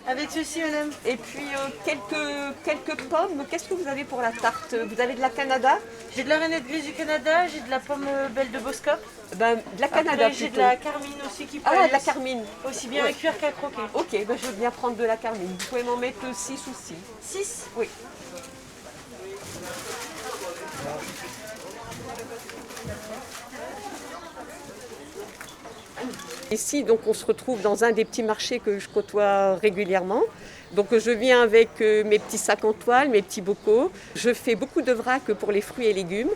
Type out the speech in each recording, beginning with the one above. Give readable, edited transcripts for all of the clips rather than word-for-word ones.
Avec ceci, madame. Et puis quelques pommes. Qu'est-ce que vous avez pour la tarte? Vous avez de la Canada? J'ai de la rainette grise du Canada, j'ai de la pomme belle de Boscop. Ben, de la Canada Après, j'ai de plutôt. la carmine aussi qui peut Ah, aller de la carmine. aussi bien à Ouais. cuire qu'à croquer. Ok, ben je veux bien prendre de la carmine. Vous pouvez m'en mettre 6 ou 6. 6. Oui. Ici, donc, on se retrouve dans un des petits marchés que je côtoie régulièrement. Donc, je viens avec mes petits sacs en toile, mes petits bocaux. Je fais beaucoup de vrac pour les fruits et légumes.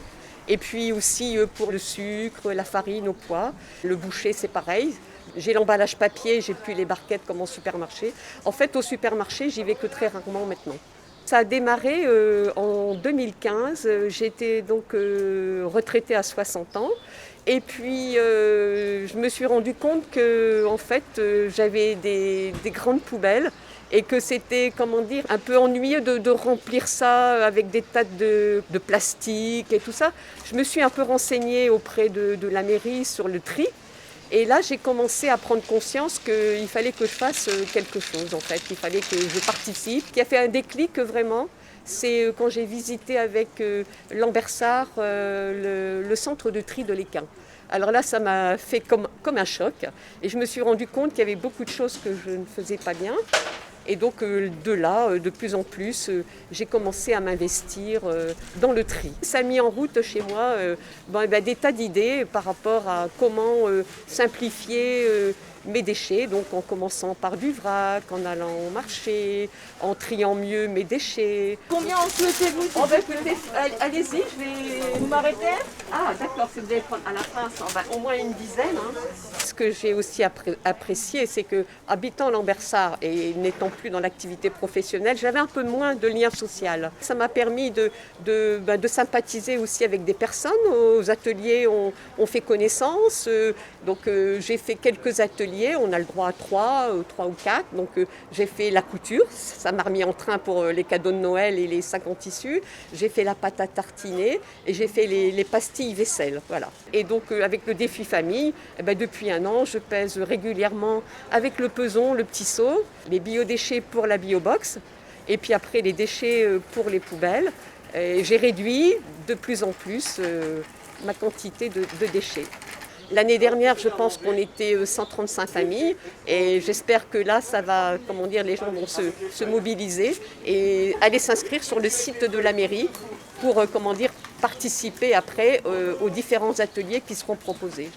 Et puis aussi pour le sucre, la farine au pois. Le boucher, c'est pareil. J'ai l'emballage papier, j'ai plus les barquettes comme en supermarché. En fait, au supermarché, j'y vais que très rarement maintenant. Ça a démarré en 2015. J'étais donc retraitée à 60 ans. Et puis, je me suis rendu compte que en fait, j'avais des grandes poubelles et que c'était, comment dire, un peu ennuyeux de remplir ça avec des tas de plastique et tout ça. Je me suis un peu renseignée auprès de la mairie sur le tri. Et là, j'ai commencé à prendre conscience qu'il fallait que je fasse quelque chose, en fait. Il fallait que je participe. Ce qui a fait un déclic, vraiment, c'est quand j'ai visité avec Lambersart le centre de tri de l'Équin. Alors là, ça m'a fait comme un choc. Et je me suis rendu compte qu'il y avait beaucoup de choses que je ne faisais pas bien. Et donc de là, de plus en plus, j'ai commencé à m'investir dans le tri. Ça a mis en route chez moi des tas d'idées par rapport à comment simplifier mes déchets, donc en commençant par du vrac, en allant au marché, en triant mieux mes déchets. Combien en souhaitez-vous s'il Oh vous ben plaît écoutez, allez-y, je vais... Vous m'arrêtez? Ah d'accord, si vous allez prendre à la fin, au moins une dizaine. Hein. Ce que j'ai aussi apprécié, c'est que habitant Lambersart et n'étant plus dans l'activité professionnelle, j'avais un peu moins de lien social. Ça m'a permis de sympathiser aussi avec des personnes. Aux ateliers, on fait connaissance. Donc j'ai fait quelques ateliers, on a le droit à 3 ou 4. Donc j'ai fait la couture, ça m'a remis en train pour les cadeaux de Noël et les sacs en tissu. J'ai fait la pâte à tartiner et j'ai fait les pastilles vaisselle. Voilà. Et donc avec le défi famille, depuis un an, je pèse régulièrement avec le peson, le petit seau, les biodéchets pour la biobox et puis après les déchets pour les poubelles. Et j'ai réduit de plus en plus ma quantité de déchets. L'année dernière, je pense qu'on était 135 familles et j'espère que là, ça va, les gens vont se mobiliser et aller s'inscrire sur le site de la mairie pour, participer après aux différents ateliers qui seront proposés.